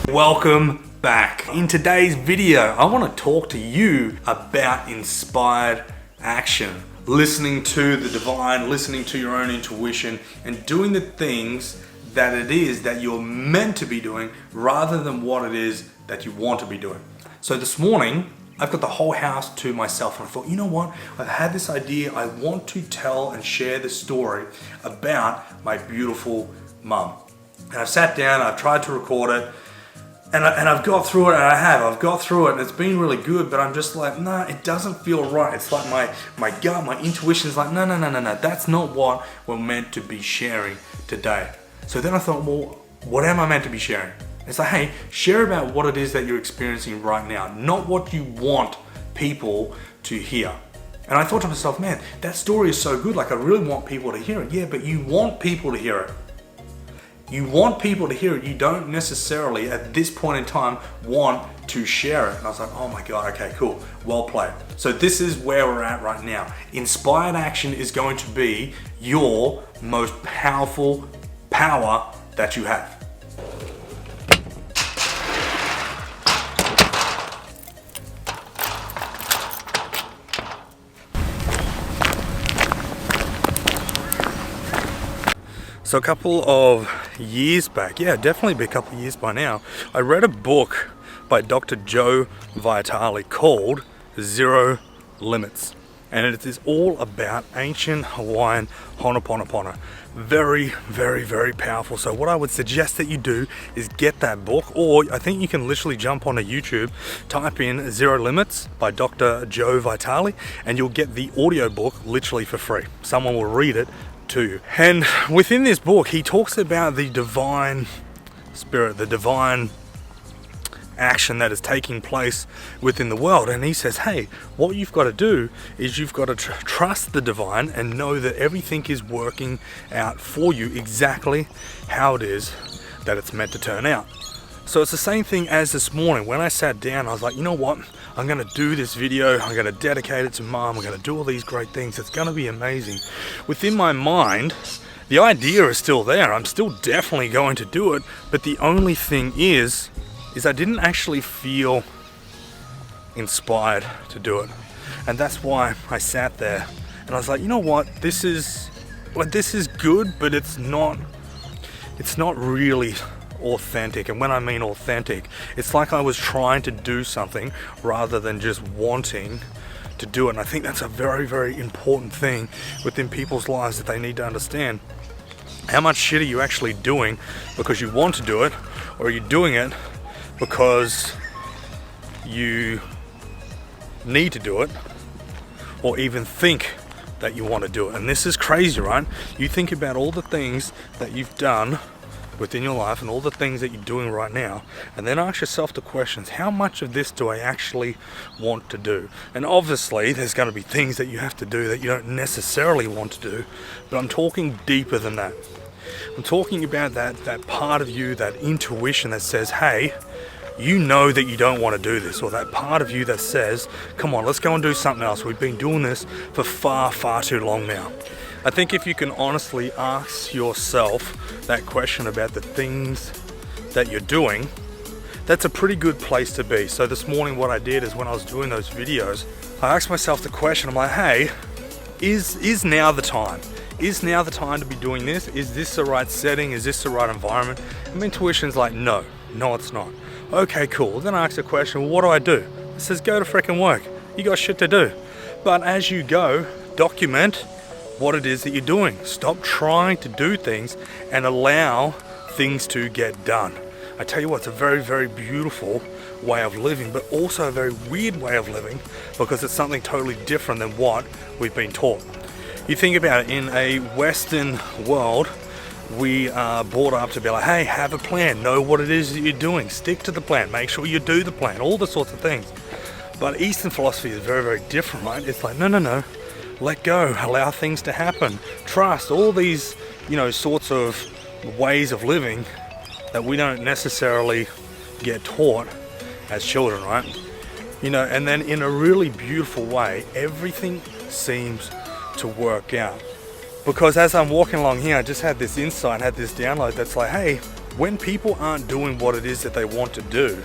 Welcome back. In today's video, I want to talk to you about inspired action. Listening to the divine, listening to your own intuition, and doing the things that it is that you're meant to be doing rather than what it is that you want to be doing. So this morning, I've got the whole house to myself and I thought, you know what? I've had this idea. I want to tell and share the story about my beautiful mum. And I've sat down, I've tried to record it, and I've got through it, and I've got through it, and it's been really good, but I'm just like, nah, it doesn't feel right. It's like my gut, my intuition's like, no, that's not what we're meant to be sharing today. So then I thought, well, what am I meant to be sharing? It's like, hey, share about what it is that you're experiencing right now, not what you want people to hear. And I thought to myself, man, that story is so good, like I really want people to hear it. Yeah, but you want people to hear it. You want people to hear it. You don't necessarily, at this point in time, want to share it. And I was like, oh my God, okay, cool, well played. So this is where we're at right now. Inspired action is going to be your most powerful power that you have. So a couple of years back, yeah, definitely be a couple of years by now, I read a book by Dr. Joe Vitale called Zero Limits. And it is all about ancient Hawaiian Ho'oponopono. Very, very, very powerful. So what I would suggest that you do is get that book, or I think you can literally jump onto YouTube, type in Zero Limits by Dr. Joe Vitale, and you'll get the audio book literally for free. Someone will read it to you. And within this book, he talks about the divine spirit, the divine action that is taking place within the world. And he says, hey, what you've got to do is you've got to trust the divine and know that everything is working out for you exactly how it is that it's meant to turn out. So it's the same thing as this morning. When I sat down, I was like, you know what? I'm going to do this video. I'm going to dedicate it to Mom. I'm going to do all these great things. It's going to be amazing. Within my mind, the idea is still there. I'm still definitely going to do it. But the only thing is I didn't actually feel inspired to do it. And that's why I sat there and I was like, you know what? This is good, but it's not really authentic. And when I mean authentic, it's like I was trying to do something rather than just wanting to do it. And I think that's a very, very important thing within people's lives that they need to understand. How much shit are you actually doing because you want to do it, or are you doing it because you need to do it, or even think that you want to do it? And this is crazy, right? You think about all the things that you've done within your life and all the things that you're doing right now, and then ask yourself the questions, how much of this do I actually want to do? And obviously there's going to be things that you have to do that you don't necessarily want to do, but I'm talking deeper than that. I'm talking about that part of you, that intuition that says, hey, you know that you don't want to do this, or that part of you that says, come on, let's go and do something else. We've been doing this for far, far too long now. I think if you can honestly ask yourself that question about the things that you're doing, that's a pretty good place to be. So this morning what I did is when I was doing those videos, I asked myself the question, I'm like, hey, is now the time? Is now the time to be doing this? Is this the right setting? Is this the right environment? And my intuition's like, no, it's not. Okay, cool. Then I asked the question, well, what do I do? It says, go to freaking work. You got shit to do. But as you go, document what it is that you're doing. Stop trying to do things and allow things to get done. I tell you what, it's a very, very beautiful way of living, but also a very weird way of living because it's something totally different than what we've been taught. You think about it, in a Western world, we are brought up to be like, hey, have a plan, know what it is that you're doing, stick to the plan, make sure you do the plan, all the sorts of things. But Eastern philosophy is very, very different, right? It's like, no, let go, allow things to happen, trust, all these, sorts of ways of living that we don't necessarily get taught as children, right? And then in a really beautiful way, everything seems to work out. Because as I'm walking along here, I just had this insight, had this download that's like, hey, when people aren't doing what it is that they want to do,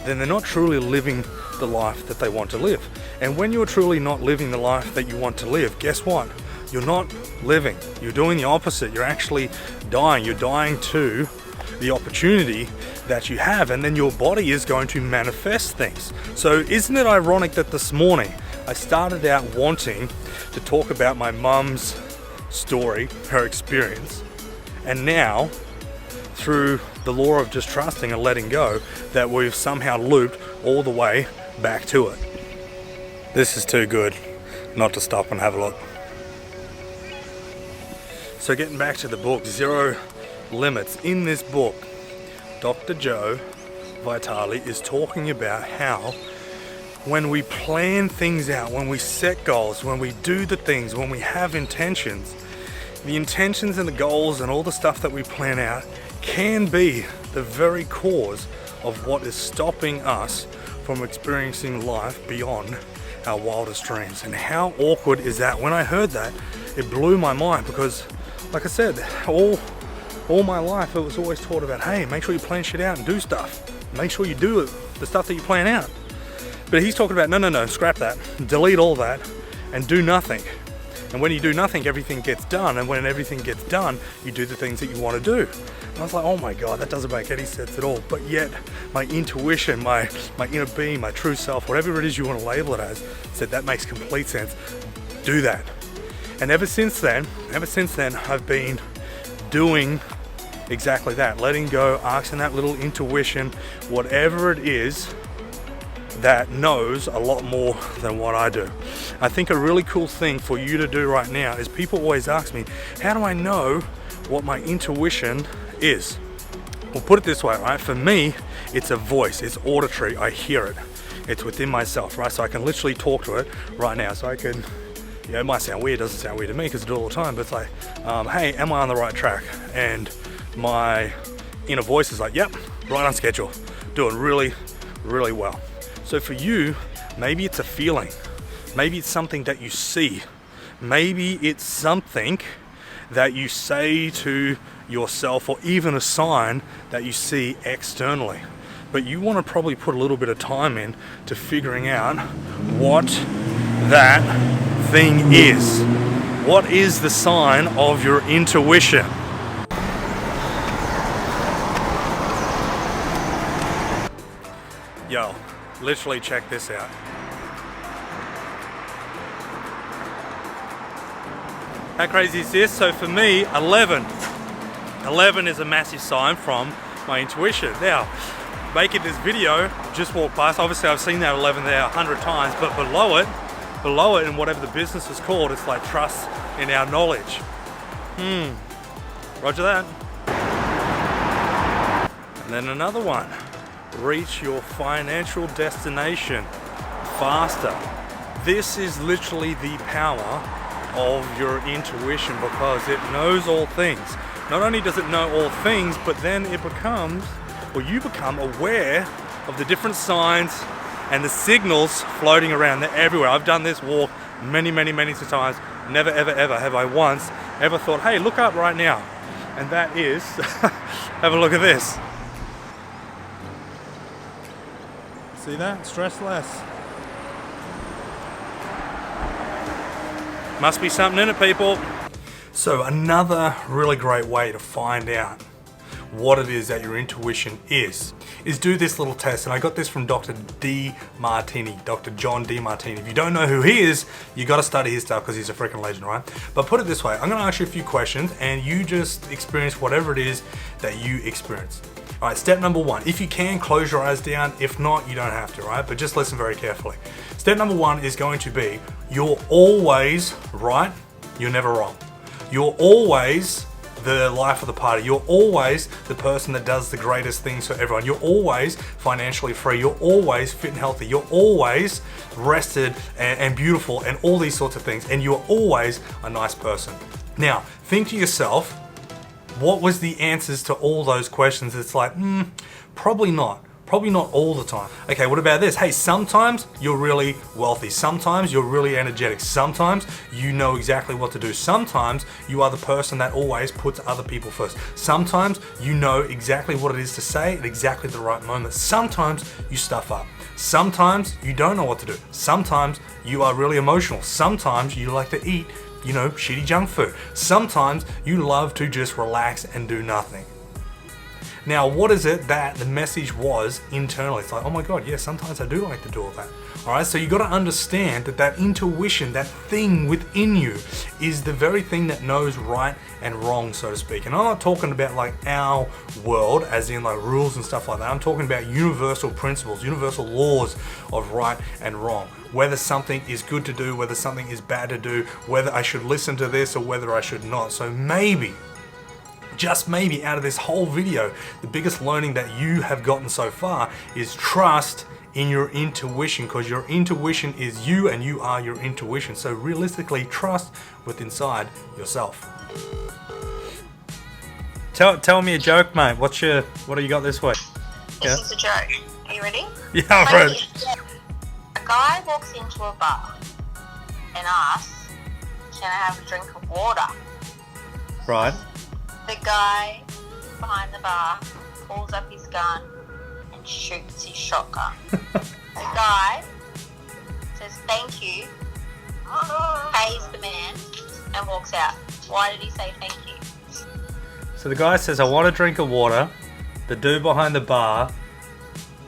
then they're not truly living the life that they want to live. And when you're truly not living the life that you want to live, guess what? You're not living. You're doing the opposite. You're actually dying. You're dying to the opportunity that you have, and then your body is going to manifest things. So isn't it ironic that this morning I started out wanting to talk about my mum's story, her experience, and now through the law of just trusting and letting go, that we've somehow looped all the way back to it. This is too good not to stop and have a look. So getting back to the book, Zero Limits. In this book, Dr. Joe Vitale is talking about how when we plan things out, when we set goals, when we do the things, when we have intentions, the intentions and the goals and all the stuff that we plan out can be the very cause of what is stopping us from experiencing life beyond our wildest dreams. And how awkward is that? When I heard that, it blew my mind, because like I said, all my life it was always taught about, hey, make sure you plan shit out and do stuff. Make sure you do the stuff that you plan out. But he's talking about, no, scrap that, delete all that and do nothing. And when you do nothing, everything gets done. And when everything gets done, you do the things that you want to do. And I was like, oh my God, that doesn't make any sense at all. But yet my intuition, my inner being, my true self, whatever it is you want to label it as, said that makes complete sense. Do that. And ever since then, I've been doing exactly that. Letting go, asking that little intuition, whatever it is that knows a lot more than what I do. I think a really cool thing for you to do right now is, people always ask me, how do I know what my intuition is? Well, put it this way, right? For me, it's a voice, it's auditory, I hear it. It's within myself, right? So I can literally talk to it right now. So I can, it might sound weird, doesn't sound weird to me because I do it all the time, but it's like, hey, am I on the right track? And my inner voice is like, yep, right on schedule, doing really, really well. So for you, maybe it's a feeling, maybe it's something that you see, maybe it's something that you say to yourself, or even a sign that you see externally. But you want to probably put a little bit of time in to figuring out what that thing is. What is the sign of your intuition? Yo, literally check this out. How crazy is this? So for me, 11 is a massive sign from my intuition. Now, making this video, just walked past, obviously I've seen that 11 there 100 times, but below it, and whatever the business is called, it's like trust in our knowledge. Roger that. And then another one, reach your financial destination faster. This is literally the power of your intuition, because it knows all things. Not only does it know all things, but then it becomes, or you become aware of the different signs and the signals floating around. They're everywhere. I've done this walk many times. Never ever have I once ever thought, hey, look up right now. And that is, have a look at this. See that? Stress less. Must be something in it, people. So another really great way to find out what it is that your intuition is do this little test. And I got this from Dr. Demartini, Dr. John Demartini. If you don't know who he is, you got to study his stuff because he's a freaking legend, right? But put it this way, I'm going to ask you a few questions and you just experience whatever it is that you experience. All right, step number one, if you can, close your eyes down. If not, you don't have to, right? But just listen very carefully. Step number one is going to be, you're always right, you're never wrong. You're always the life of the party. You're always the person that does the greatest things for everyone. You're always financially free. You're always fit and healthy. You're always rested and beautiful and all these sorts of things. And you're always a nice person. Now, think to yourself, what was the answers to all those questions? It's like, probably not. Probably not all the time. Okay, what about this? Hey, sometimes you're really wealthy. Sometimes you're really energetic. Sometimes you know exactly what to do. Sometimes you are the person that always puts other people first. Sometimes you know exactly what it is to say at exactly the right moment. Sometimes you stuff up. Sometimes you don't know what to do. Sometimes you are really emotional. Sometimes you like to eat, shitty junk food. Sometimes you love to just relax and do nothing. Now, what is it that the message was internally? It's like, oh my God, yeah, sometimes I do like to do all that. All right, so you got to understand that intuition, that thing within you, is the very thing that knows right and wrong, so to speak. And I'm not talking about like our world, as in like rules and stuff like that. I'm talking about universal principles, universal laws of right and wrong. Whether something is good to do, whether something is bad to do, whether I should listen to this or whether I should not. So maybe, just maybe, out of this whole video, the biggest learning that you have gotten so far is trust in your intuition, because your intuition is you and you are your intuition. So realistically, trust within inside yourself. Tell me a joke, mate. What do you got this week? This is a joke. Are you ready? Yeah, I'm ready. A guy walks into a bar and asks, "Can I have a drink of water?" Right. The guy behind the bar pulls up his gun and shoots his shotgun. The guy says thank you, pays the man, and walks out. Why did he say thank you? So the guy says, I want a drink of water. The dude behind the bar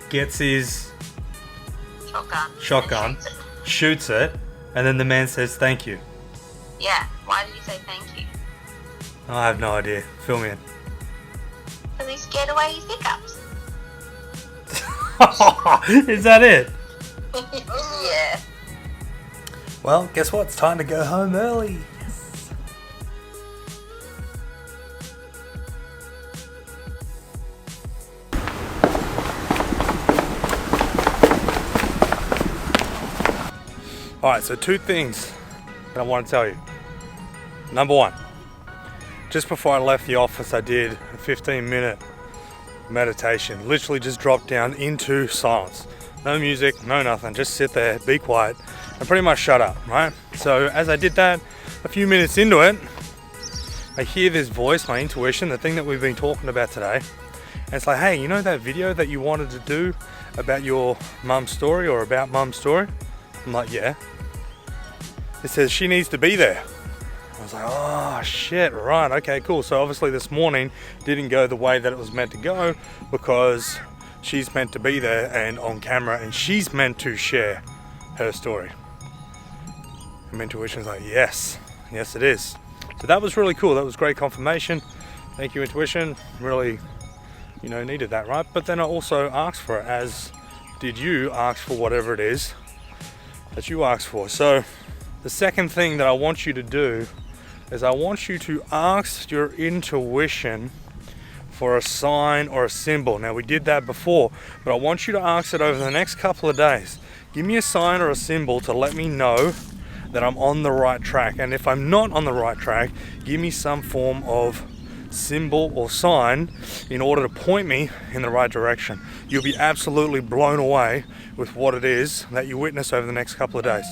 gets his shotgun, shoots it, and then the man says thank you. Yeah, why did he say thank you? I have no idea. Fill me in. Because he scared away his hiccups. Is that it? Yeah. Well, guess what? It's time to go home early. Yes. Alright, so two things that I want to tell you. Number one. Just before I left the office, I did a 15-minute meditation. Literally just dropped down into silence. No music, no nothing. Just sit there, be quiet, and pretty much shut up, right? So as I did that, a few minutes into it, I hear this voice, my intuition, the thing that we've been talking about today. And it's like, hey, you know that video that you wanted to do about your mum's story or about mum's story? I'm like, yeah. It says she needs to be there. I was like, oh shit, right, okay, cool. So obviously this morning didn't go the way that it was meant to go, because she's meant to be there and on camera, and she's meant to share her story. And intuition's like, yes it is. So that was really cool. That was great confirmation. Thank you, intuition. Really, needed that, right? But then I also asked for it, as did you ask for whatever it is that you asked for. So the second thing that I want you to do is I want you to ask your intuition for a sign or a symbol. Now, we did that before, but I want you to ask it over the next couple of days. Give me a sign or a symbol to let me know that I'm on the right track. And if I'm not on the right track, give me some form of symbol or sign in order to point me in the right direction. You'll be absolutely blown away with what it is that you witness over the next couple of days.